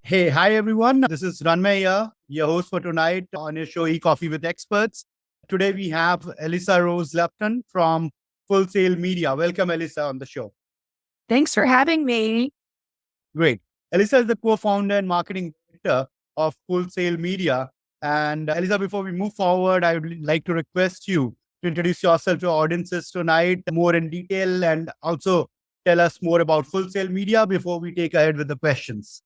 Hey, hi everyone. This is Ranmay here, your host for tonight on your show E-Coffee with Experts. Today we have Elisa Rose Lupton from Full Sail Media. Welcome, Elisa, on the show. Thanks for having me. Great. Elisa is the co-founder and marketing director of Full Sail Media. And Elisa, before we move forward, I would like to request you to introduce yourself to our audiences tonight more in detail and also tell us more about Full Sail Media before we take ahead with the questions.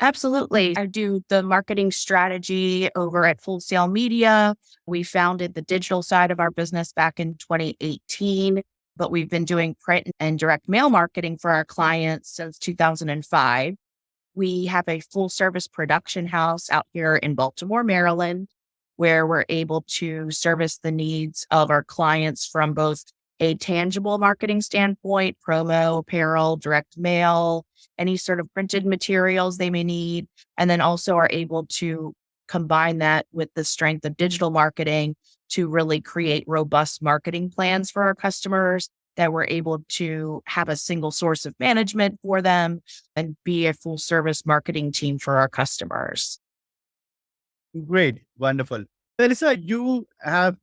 Absolutely. I do the marketing strategy over at Full Sail Media. We founded the digital side of our business back in 2018, but we've been doing print and direct mail marketing for our clients since 2005. We have a full service production house out here in Baltimore, Maryland, where we're able to service the needs of our clients from both a tangible marketing standpoint, promo, apparel, direct mail, any sort of printed materials they may need, and then also are able to combine that with the strength of digital marketing to really create robust marketing plans for our customers that we're able to have a single source of management for them and be a full service marketing team for our customers. Great. Wonderful. So, Elisa, you have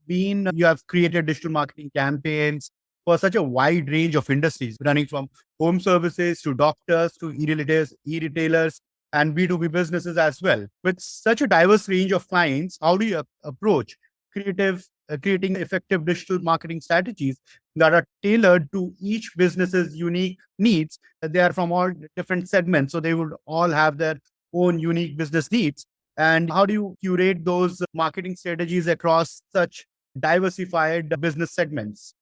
created digital marketing campaigns for such a wide range of industries, running from home services to doctors to e-retailers and B2B businesses as well. With such a diverse range of clients, how do you approach creating effective digital marketing strategies that are tailored to each business's unique needs? They are from all different segments, so they would all have their own unique business needs. And how do you curate those marketing strategies across such diversified business segments?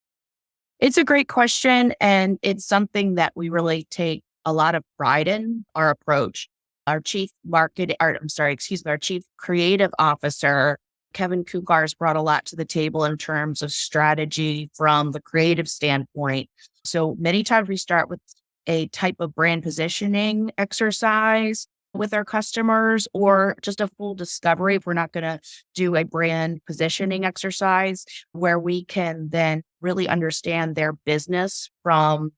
It's a great question, and it's something that we really take a lot of pride in our approach. Our chief creative officer, Kevin Kukars, brought a lot to the table in terms of strategy from the creative standpoint. So many times we start with a type of brand positioning exercise with our customers, or just a full discovery if we're not going to do a brand positioning exercise, where we can then really understand their business from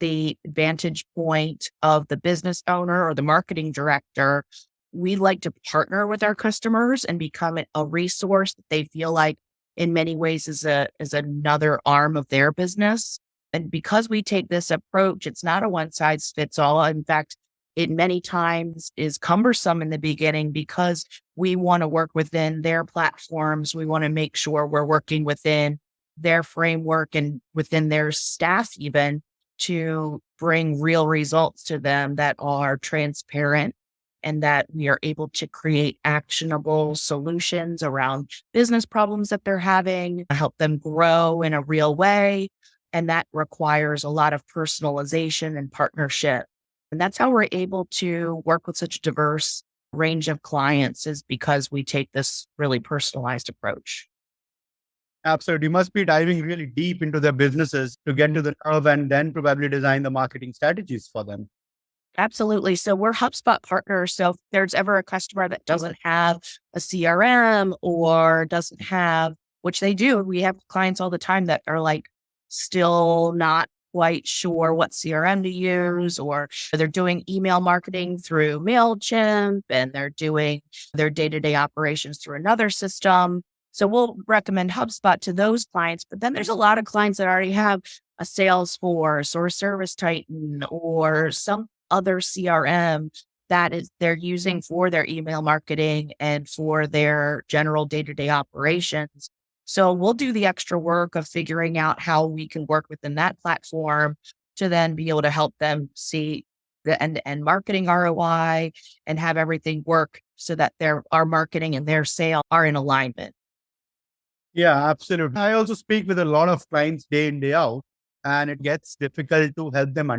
the vantage point of the business owner or the marketing director. We like to partner with our customers and become a resource that they feel like in many ways is another arm of their business. And because we take this approach, it's not a one size fits all. In fact, it many times is cumbersome in the beginning because we want to work within their platforms. We want to make sure we're working within their framework and within their staff even to bring real results to them that are transparent and that we are able to create actionable solutions around business problems that they're having, help them grow in a real way. And that requires a lot of personalization and partnership. And that's how we're able to work with such a diverse range of clients, is because we take this really personalized approach. Absolutely. You must be diving really deep into their businesses to get to the curve and then probably design the marketing strategies for them. Absolutely. So we're HubSpot partners. So if there's ever a customer that doesn't have a CRM or doesn't have, which they do, we have clients all the time that are like still not quite sure what CRM to use, or they're doing email marketing through MailChimp and they're doing their day-to-day operations through another system. So we'll recommend HubSpot to those clients. But then there's a lot of clients that already have a Salesforce or a Service Titan or some other CRM that is they're using for their email marketing and for their general day-to-day operations. So we'll do the extra work of figuring out how we can work within that platform to then be able to help them see the end-to-end marketing ROI and have everything work so that our marketing and their sale are in alignment. Yeah, absolutely. I also speak with a lot of clients day in, day out, and it gets difficult to help them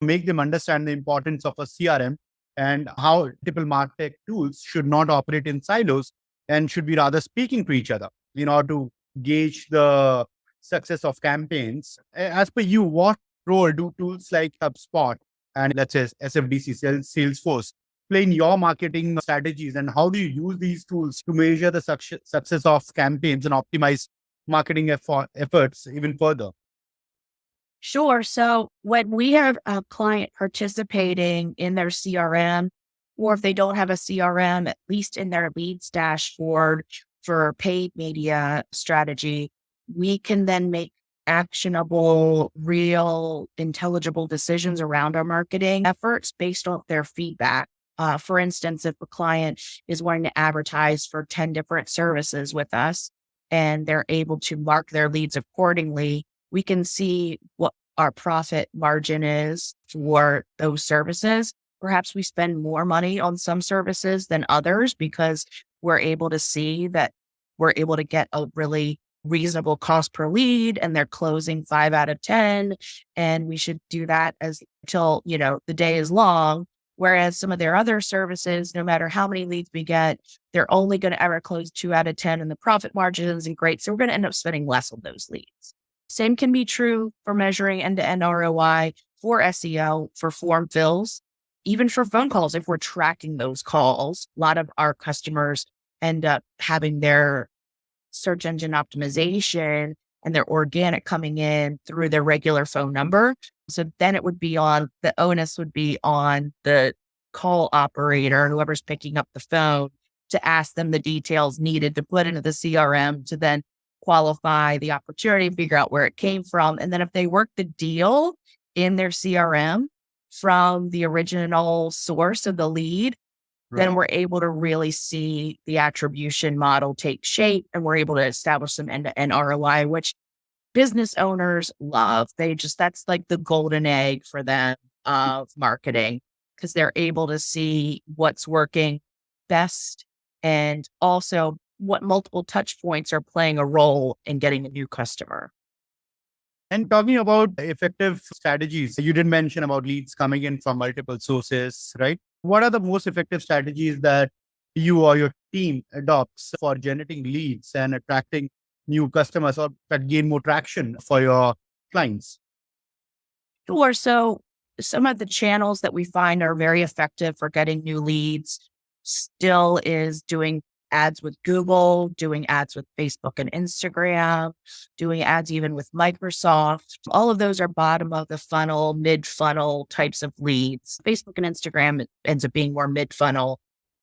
make them understand the importance of a CRM and how multiple martech tools should not operate in silos and should be rather speaking to each other in order to gauge the success of campaigns. As per you, what role do tools like HubSpot and let's say SFDC Salesforce play in your marketing strategies, and how do you use these tools to measure the success of campaigns and optimize marketing efforts even further? Sure. So when we have a client participating in their CRM, or if they don't have a CRM, at least in their leads dashboard for paid media strategy, we can then make actionable, real, intelligible decisions around our marketing efforts based on their feedback. For instance, if a client is wanting to advertise for 10 different services with us and they're able to mark their leads accordingly, we can see what our profit margin is for those services. Perhaps we spend more money on some services than others because we're able to see that we're able to get a really reasonable cost per lead and they're closing 5 out of 10. And we should do that as till, the day is long. Whereas some of their other services, no matter how many leads we get, they're only going to ever close 2 out of 10 and the profit margin isn't great. So we're going to end up spending less on those leads. Same can be true for measuring end-to-end ROI for SEO, for form fills, even for phone calls. If we're tracking those calls, a lot of our customers end up having their search engine optimization and their organic coming in through their regular phone number. So then the onus would be on the call operator, whoever's picking up the phone, to ask them the details needed to put into the CRM to then qualify the opportunity, figure out where it came from. And then if they work the deal in their CRM from the original source of the lead, then we're able to really see the attribution model take shape and we're able to establish some end-to-end ROI, which business owners love. That's like the golden egg for them of marketing because they're able to see what's working best and also what multiple touch points are playing a role in getting a new customer. And talking about effective strategies, you did mention about leads coming in from multiple sources, right? What are the most effective strategies that you or your team adopts for generating leads and attracting new customers or that gain more traction for your clients? Sure. So some of the channels that we find are very effective for getting new leads still is doing ads with Google, doing ads with Facebook and Instagram, doing ads even with Microsoft. All of those are bottom of the funnel, mid funnel types of leads. Facebook and Instagram it ends up being more mid funnel,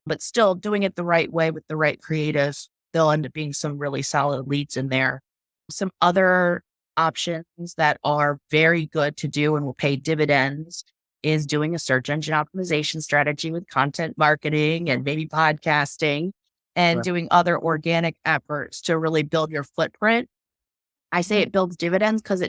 but still doing it the right way with the right creatives, they'll end up being some really solid leads in there. Some other options that are very good to do and will pay dividends is doing a search engine optimization strategy with content marketing and maybe podcasting and doing other organic efforts to really build your footprint. I say it builds dividends because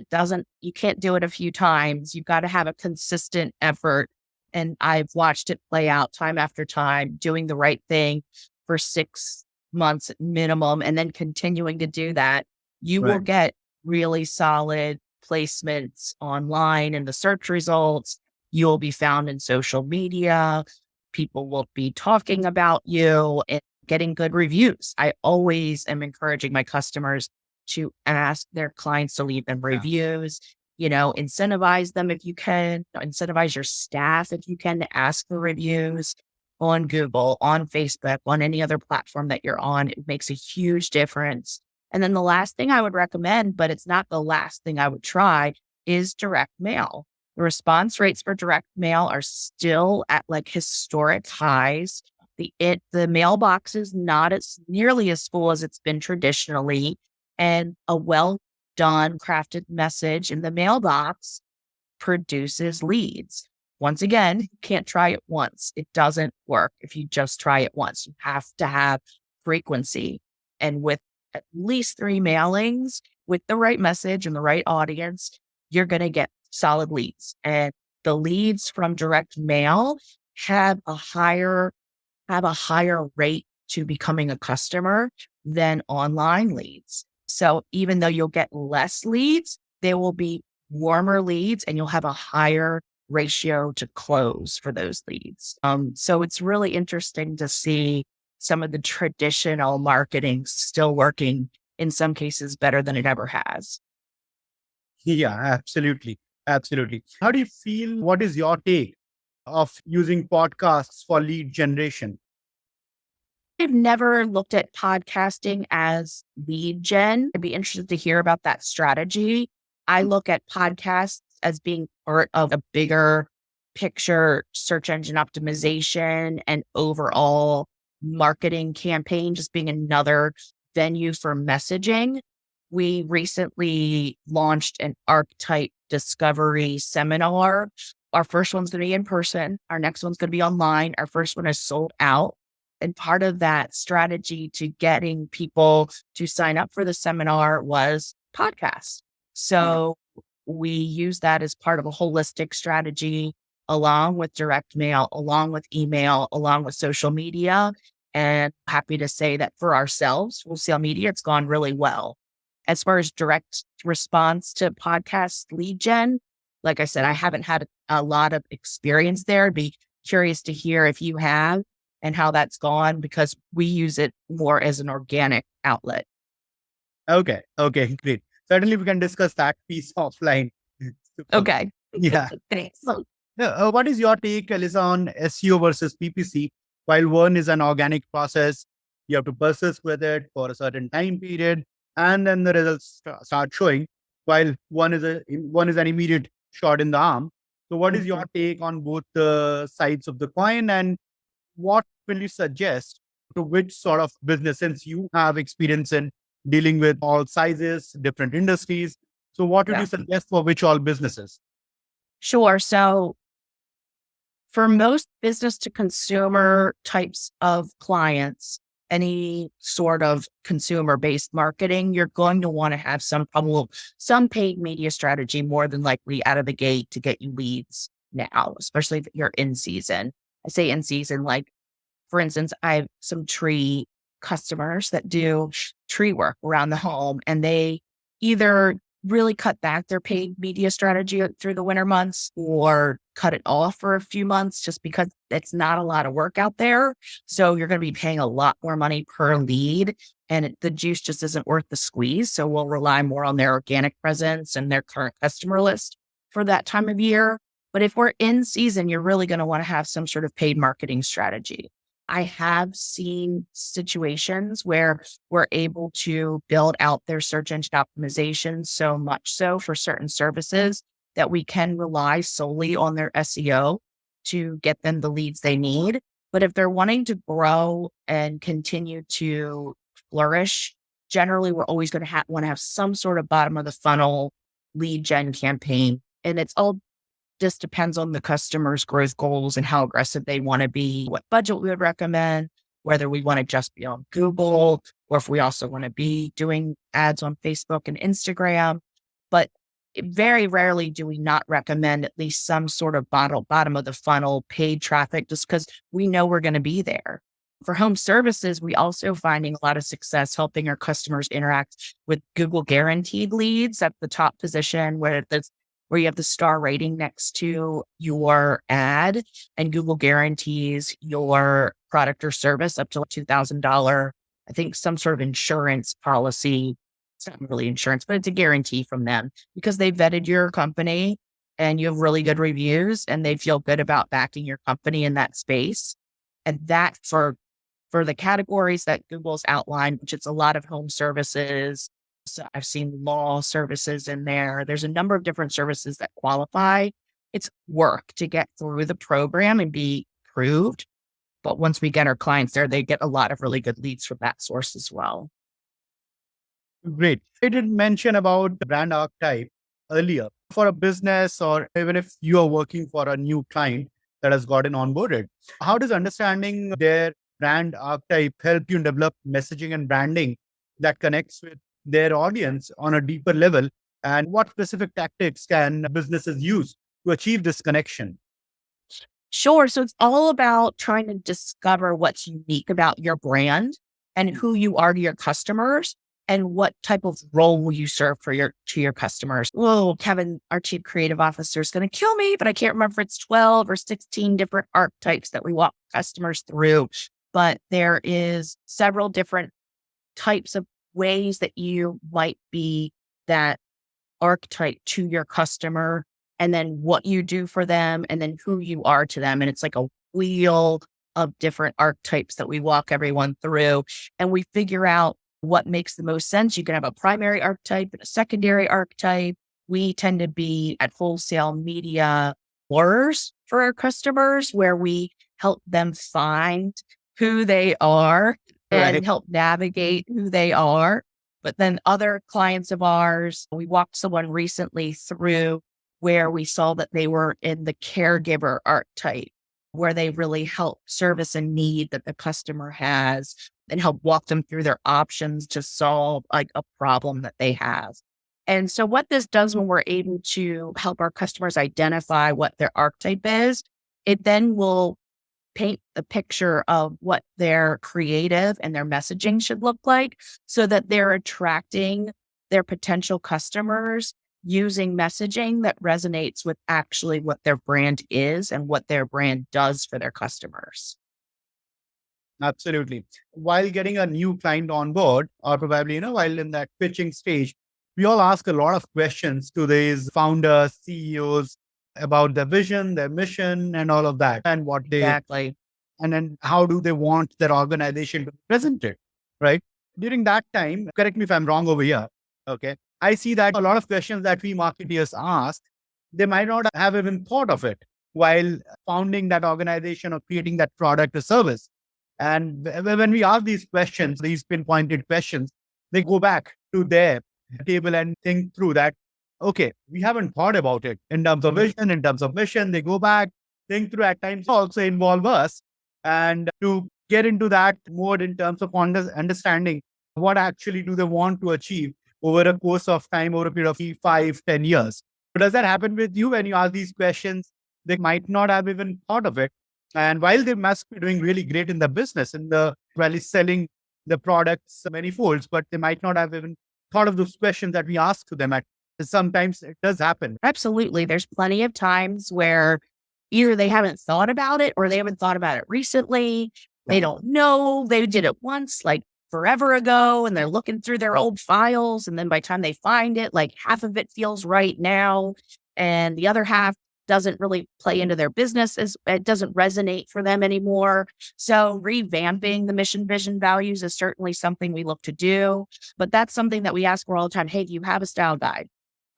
you can't do it a few times. You've got to have a consistent effort. And I've watched it play out time after time, doing the right thing for 6 months minimum, and then continuing to do that. You will get really solid placements online in the search results. You'll be found in social media. People will be talking about you and getting good reviews. I always am encouraging my customers to ask their clients to leave them reviews, incentivize them if you can, incentivize your staff if you can to ask for reviews on Google, on Facebook, on any other platform that you're on. It makes a huge difference. And then the last thing I would recommend, but it's not the last thing I would try, is direct mail. The response rates for direct mail are still at like historic highs. The mailbox is not as nearly as full as it's been traditionally, and a well done crafted message in the mailbox produces leads. Once again, you can't try it once. It doesn't work if you just try it once. You have to have frequency. And with at least 3 mailings with the right message and the right audience, you're going to get solid leads. And the leads from direct mail have a higher rate to becoming a customer than online leads. So even though you'll get less leads, there will be warmer leads and you'll have a higher ratio to close for those leads. So it's really interesting to see some of the traditional marketing still working in some cases better than it ever has. Yeah, absolutely. Absolutely. How do you feel? What is your take of using podcasts for lead generation? I've never looked at podcasting as lead gen. I'd be interested to hear about that strategy. I look at podcasts as being part of a bigger picture search engine optimization and overall marketing campaign just being another venue for messaging. We recently launched an archetype discovery seminar. Our first one's going to be in person. Our next one's going to be online. Our first one is sold out. And part of that strategy to getting people to sign up for the seminar was podcasts. So we use that as part of a holistic strategy, along with direct mail, along with email, along with social media. And happy to say that for ourselves, wholesale media, it's gone really well. As far as direct response to podcast lead gen, like I said, I haven't had a lot of experience there. I'd be curious to hear if you have and how that's gone, because we use it more as an organic outlet. Okay. Okay. Great. Certainly, we can discuss that piece offline. Super. Okay. Yeah. Thanks. What is your take, Elisa, on SEO versus PPC? While one is an organic process, you have to persist with it for a certain time period, and then the results start showing. While one is an immediate shot in the arm. So, what is your take on both the sides of the coin, and what will you suggest to which sort of business, since you have experience in dealing with all sizes, different industries? So, what would Yeah. you suggest for which all businesses? Sure. So for most business to consumer types of clients, any sort of consumer based marketing, you're going to want to have some paid media strategy more than likely out of the gate to get you leads now, especially if you're in season. I say in season, like for instance, I have some tree customers that do tree work around the home, and they either really cut back their paid media strategy through the winter months or cut it off for a few months just because it's not a lot of work out there. So you're going to be paying a lot more money per lead, and the juice just isn't worth the squeeze. So we'll rely more on their organic presence and their current customer list for that time of year. But if we're in season, you're really going to want to have some sort of paid marketing strategy. I have seen situations where we're able to build out their search engine optimization so much so for certain services that we can rely solely on their SEO to get them the leads they need. But if they're wanting to grow and continue to flourish, generally we're always going to want to have some sort of bottom of the funnel lead gen campaign. And it's all just depends on the customer's growth goals and how aggressive they want to be, what budget we would recommend, whether we want to just be on Google or if we also want to be doing ads on Facebook and Instagram. But very rarely do we not recommend at least some sort of bottom of the funnel paid traffic, just because we know we're going to be there. For home services, we also finding a lot of success helping our customers interact with Google guaranteed leads at the top position where you have the star rating next to your ad, and Google guarantees your product or service up to $2,000. I think some sort of insurance policy. It's not really insurance, but it's a guarantee from them because they vetted your company and you have really good reviews and they feel good about backing your company in that space. And that for the categories that Google's outlined, which it's a lot of home services. So I've seen law services in there. There's a number of different services that qualify. It's work to get through the program and be approved. But once we get our clients there, they get a lot of really good leads from that source as well. Great. I did mention about the brand archetype earlier. For a business, or even if you are working for a new client that has gotten onboarded, how does understanding their brand archetype help you develop messaging and branding that connects with their audience on a deeper level? And what specific tactics can businesses use to achieve this connection? Sure. So it's all about trying to discover what's unique about your brand and who you are to your customers and what type of role will you serve to your customers. Whoa, Kevin, our chief creative officer, is going to kill me, but I can't remember if it's 12 or 16 different archetypes that we walk customers through. But there is several different types of ways that you might be that archetype to your customer, and then what you do for them, and then who you are to them. And it's like a wheel of different archetypes that we walk everyone through, and we figure out what makes the most sense. You can have a primary archetype and a secondary archetype. We tend to be at wholesale media explorers for our customers where we help them find who they are and Right. help navigate who they are. But then other clients of ours, we walked someone recently through where we saw that they were in the caregiver archetype, where they really help service a need that the customer has and help walk them through their options to solve like a problem that they have. And so what this does when we're able to help our customers identify what their archetype is, it then will paint the picture of what their creative and their messaging should look like so that they're attracting their potential customers using messaging that resonates with actually what their brand is and what their brand does for their customers. Absolutely. While getting a new client on board, or probably, while in that pitching stage, we all ask a lot of questions to these founders, CEOs about their vision, their mission, and all of that, and Exactly. and then how do they want their organization to be presented, right? During that time, correct me if I'm wrong over here, okay? I see that a lot of questions that we marketeers ask, they might not have even thought of it while founding that organization or creating that product or service. And when we ask these questions, these pinpointed questions, they go back to their table and think through that. Okay, we haven't thought about it in terms of vision, in terms of mission. They go back, think through at times also involve us and to get into that mode in terms of understanding what actually do they want to achieve over a course of time, over a period of 5, 10 years. So does that happen with you when you ask these questions? They might not have even thought of it. And while they must be doing really great in the business, in the really selling the products many folds, but they might not have even thought of those questions that we ask to them. At sometimes it does happen. Absolutely. There's plenty of times where either they haven't thought about it or they haven't thought about it recently. They don't know. They did it once, like forever ago, and they're looking through their old files. And then by the time they find it, like half of it feels right now. And the other half doesn't really play into their business as it doesn't resonate for them anymore. So revamping the mission, vision, values is certainly something we look to do. But that's something that we ask for all the time. Hey, do you have a style guide?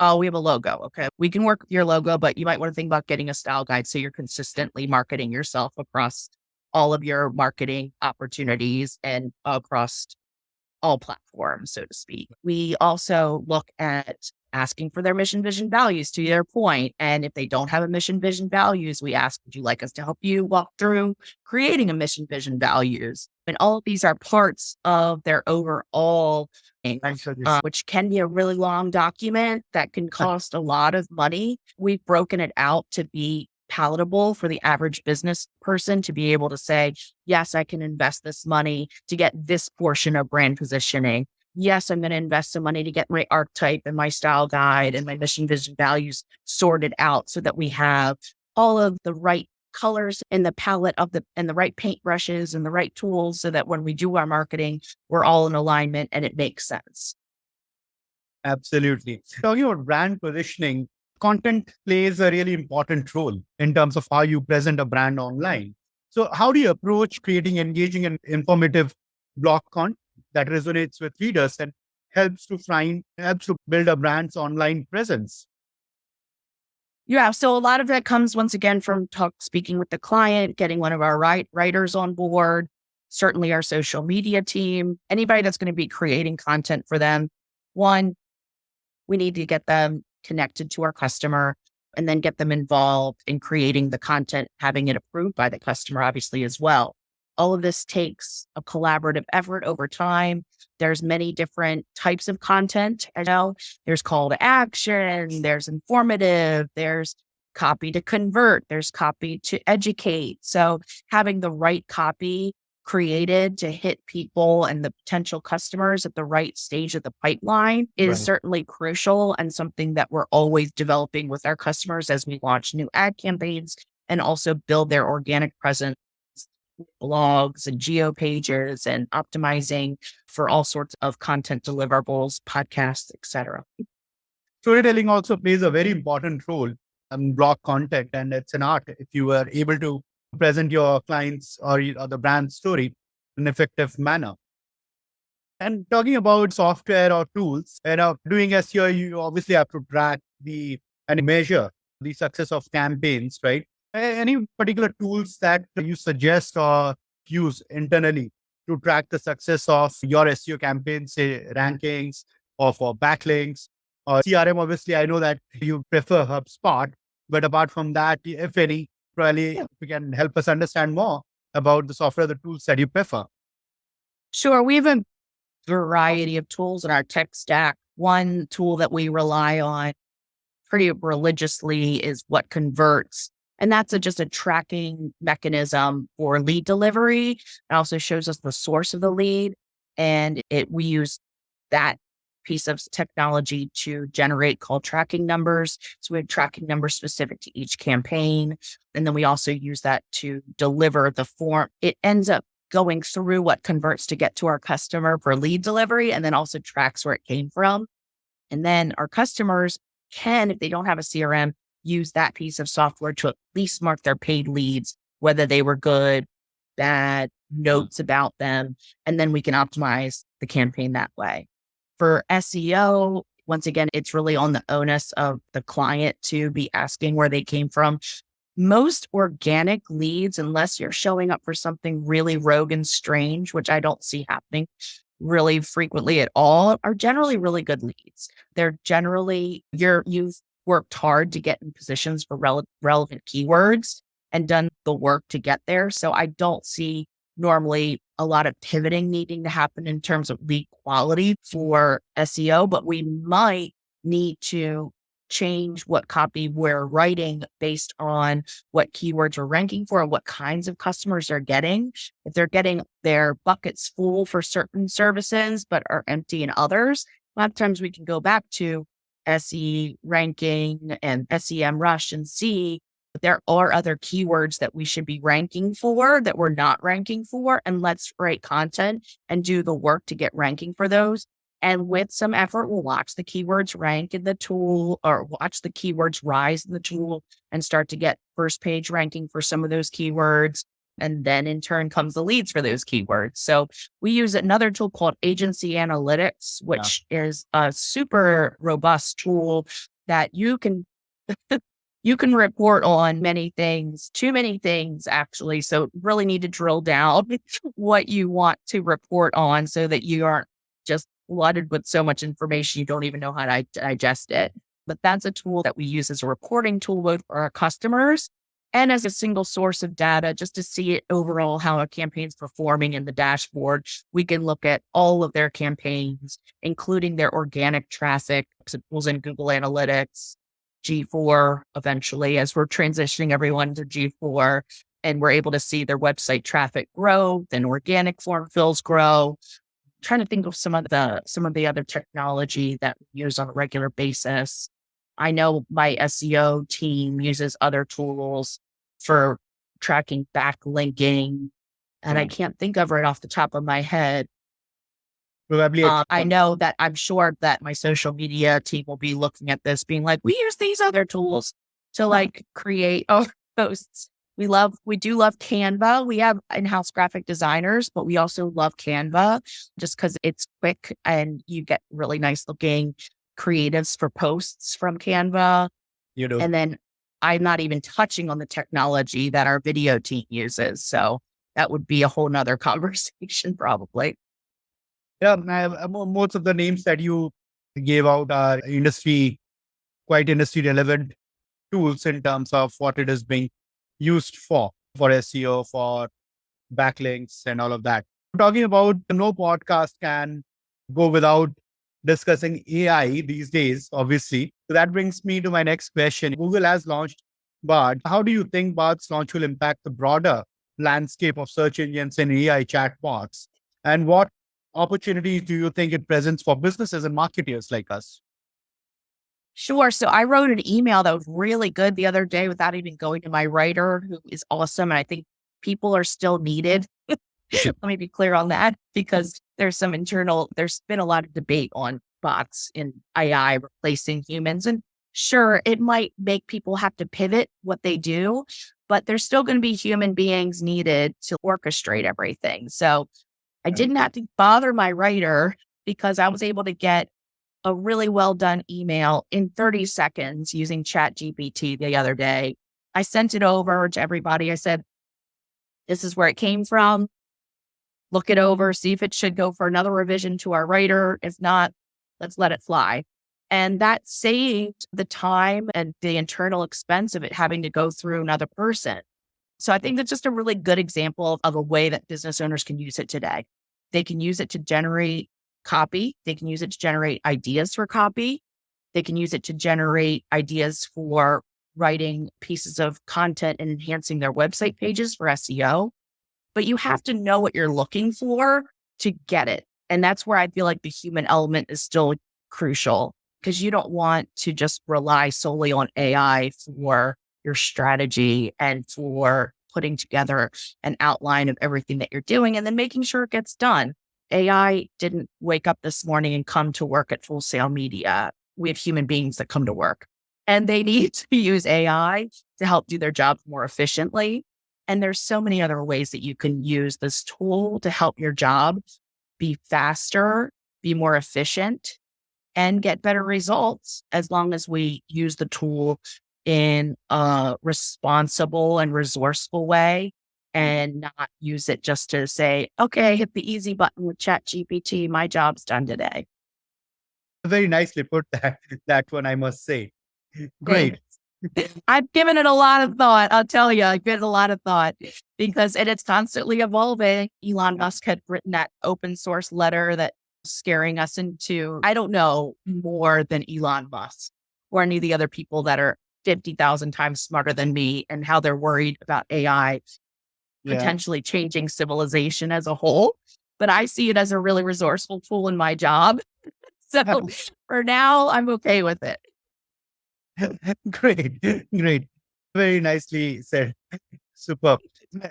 Oh, we have a logo. Okay. We can work with your logo, but you might want to think about getting a style guide so you're consistently marketing yourself across all of your marketing opportunities and across all platforms, so to speak. We also look at asking for their mission, vision, values to their point. And if they don't have a mission, vision, values, we ask, would you like us to help you walk through creating a mission, vision, values? And all of these are parts of their overall thing, which can be a really long document that can cost a lot of money. We've broken it out to be palatable for the average business person to be able to say, yes, I can invest this money to get this portion of brand positioning. Yes, I'm going to invest some money to get my archetype and my style guide and my mission, vision, values sorted out so that we have all of the right colors in the palette of and the right paintbrushes and the right tools so that when we do our marketing, we're all in alignment and it makes sense. Absolutely. Talking about brand positioning, content plays a really important role in terms of how you present a brand online. So how do you approach creating engaging and informative blog content that resonates with readers and helps to build a brand's online presence? Yeah. So a lot of that comes once again from speaking with the client, getting one of our writers on board, certainly our social media team, anybody that's going to be creating content for them. One, we need to get them connected to our customer and then get them involved in creating the content, having it approved by the customer, obviously, as well. All of this takes a collaborative effort over time. There's many different types of content. I know there's call to action, there's informative, there's copy to convert, there's copy to educate. So having the right copy created to hit people and the potential customers at the right stage of the pipeline is certainly crucial and something that we're always developing with our customers as we launch new ad campaigns and also build their organic presence, blogs and geo pages and optimizing for all sorts of content deliverables, podcasts, etc. Storytelling also plays a very important role in blog content, and it's an art if you are able to present your clients or the brand story in an effective manner. And talking about software or tools, doing SEO, you obviously have to track and measure the success of campaigns, right? Any particular tools that you suggest or use internally to track the success of your SEO campaigns, say rankings or for backlinks or CRM? Obviously, I know that you prefer HubSpot, but apart from that, if any, probably if you can help us understand more about the software, the tools that you prefer. Sure. We have a variety of tools in our tech stack. One tool that we rely on pretty religiously is What Converts. And that's just a tracking mechanism for lead delivery. It also shows us the source of the lead. And we use that piece of technology to generate call tracking numbers. So we have tracking numbers specific to each campaign. And then we also use that to deliver the form. It ends up going through What Converts to get to our customer for lead delivery, and then also tracks where it came from. And then our customers can, if they don't have a CRM, use that piece of software to at least mark their paid leads, whether they were good, bad, notes about them, and then we can optimize the campaign that way. For SEO, once again, it's really on the onus of the client to be asking where they came from. Most organic leads, unless you're showing up for something really rogue and strange, which I don't see happening really frequently at all, are generally really good leads. They're generally, you've worked hard to get in positions for relevant keywords and done the work to get there. So I don't see normally a lot of pivoting needing to happen in terms of lead quality for SEO, but we might need to change what copy we're writing based on what keywords we're ranking for and what kinds of customers they're getting. If they're getting their buckets full for certain services, but are empty in others, a lot of times we can go back to SE ranking and SEM rush and see that there are other keywords that we should be ranking for that we're not ranking for. And let's write content and do the work to get ranking for those. And with some effort, we'll watch the keywords rank in the tool or watch the keywords rise in the tool and start to get first page ranking for some of those keywords. And then in turn comes the leads for those keywords. So we use another tool called Agency Analytics, which is a super robust tool that you can you can report on many things, too many things actually. So really need to drill down what you want to report on so that you aren't just flooded with so much information you don't even know how to digest it. But that's a tool that we use as a reporting tool both for our customers and as a single source of data just to see it overall how a campaign's performing in the dashboard. We can look at all of their campaigns, including their organic traffic. It pulls in Google Analytics, G4 eventually as we're transitioning everyone to G4, and we're able to see their website traffic grow, then organic form fills grow. Trying to think of some of the other technology that we use on a regular basis. I know my SEO team uses other tools for tracking backlinking, and I can't think of right off the top of my head. Probably I know that I'm sure that my social media team will be looking at this being like, we use these other tools to like create posts. We do love Canva. We have in-house graphic designers, but we also love Canva just because it's quick and you get really nice looking creatives for posts from Canva. you know. And then I'm not even touching on the technology that our video team uses. So that would be a whole nother conversation probably. Yeah, most of the names that you gave out are quite industry relevant tools in terms of what it is being used for SEO, for backlinks and all of that. Talking about no podcast can go without discussing AI these days, obviously. So that brings me to my next question. Google has launched Bard. How do you think Bard's launch will impact the broader landscape of search engines and AI chatbots? And what opportunities do you think it presents for businesses and marketers like us? Sure. So I wrote an email that was really good the other day without even going to my writer, who is awesome. And I think people are still needed. Let me be clear on that, because there's been a lot of debate on bots and AI replacing humans. And sure, it might make people have to pivot what they do, but there's still going to be human beings needed to orchestrate everything. So I didn't have to bother my writer because I was able to get a really well done email in 30 seconds using ChatGPT the other day. I sent it over to everybody. I said, this is where it came from. Look it over, see if it should go for another revision to our writer. If not, let's let it fly. And that saved the time and the internal expense of it having to go through another person. So I think that's just a really good example of a way that business owners can use it today. They can use it to generate copy. They can use it to generate ideas for copy. They can use it to generate ideas for writing pieces of content and enhancing their website pages for SEO. But you have to know what you're looking for to get it. And that's where I feel like the human element is still crucial, because you don't want to just rely solely on AI for your strategy and for putting together an outline of everything that you're doing and then making sure it gets done. AI didn't wake up this morning and come to work at Full Sail Media. We have human beings that come to work, and they need to use AI to help do their jobs more efficiently. And there's so many other ways that you can use this tool to help your job be faster, be more efficient, and get better results, as long as we use the tool in a responsible and resourceful way, and not use it just to say, okay, hit the easy button with ChatGPT. My job's done today. Very nicely put that one, I must say. Great. I've given it a lot of thought. I'll tell you, I've given it a lot of thought because it's constantly evolving. Elon Musk had written that open source letter that scaring us into, I don't know more than Elon Musk or any of the other people that are 50,000 times smarter than me, and how they're worried about AI potentially changing civilization as a whole. But I see it as a really resourceful tool in my job. So for now, I'm okay with it. Great. Great. Very nicely said. Superb.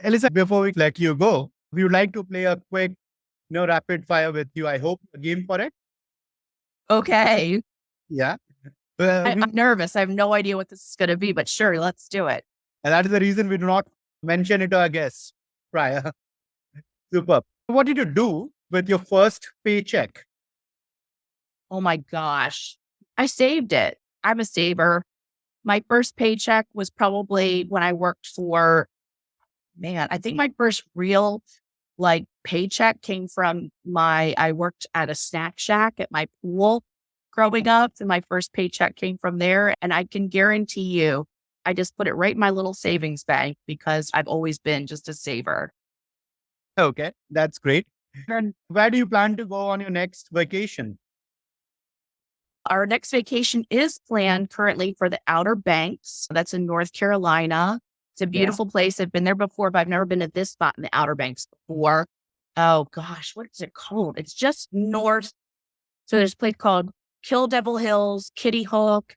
Elisa, before we let you go, we would like to play a quick, rapid fire with you. I hope you're game for it. Okay. Yeah. I'm nervous. I have no idea what this is going to be, but sure, let's do it. And that is the reason we do not mention it to our guests prior. Superb. What did you do with your first paycheck? Oh my gosh. I saved it. I'm a saver. My first paycheck was probably when I worked for, I think my first real paycheck came from I worked at a snack shack at my pool growing up, and my first paycheck came from there. And I can guarantee you, I just put it right in my little savings bank because I've always been just a saver. Okay, that's great. And where do you plan to go on your next vacation? Our next vacation is planned currently for the Outer Banks. That's in North Carolina. It's a beautiful place. I've been there before, but I've never been to this spot in the Outer Banks before. Oh gosh, what is it called? It's just north. So there's a place called Kill Devil Hills, Kitty Hook,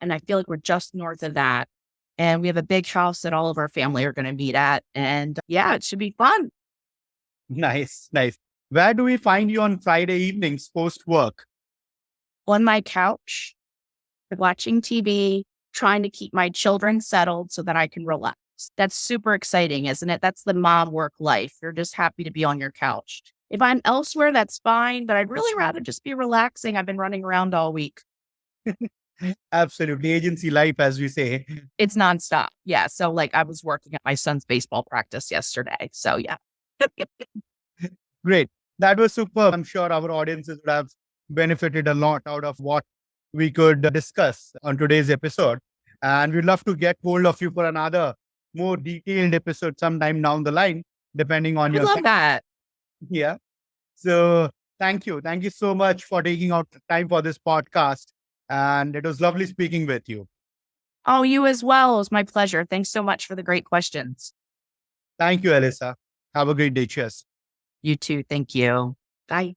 and I feel like we're just north of that. And we have a big house that all of our family are going to meet at. And yeah, it should be fun. Nice, nice. Where do we find you on Friday evenings post work? On my couch, watching TV, trying to keep my children settled so that I can relax. That's super exciting, isn't it? That's the mom work life. You're just happy to be on your couch. If I'm elsewhere, that's fine, but I'd really rather just be relaxing. I've been running around all week. Absolutely. Agency life, as we say. It's nonstop. Yeah. So I was working at my son's baseball practice yesterday. So yeah. Great. That was superb. I'm sure our audiences would have benefited a lot out of what we could discuss on today's episode. And we'd love to get hold of you for another more detailed episode sometime down the line, depending on I love that. Yeah. So thank you. Thank you so much for taking out time for this podcast. And it was lovely speaking with you. Oh, you as well. It was my pleasure. Thanks so much for the great questions. Thank you, Elisa. Have a great day. Cheers. You too. Thank you. Bye.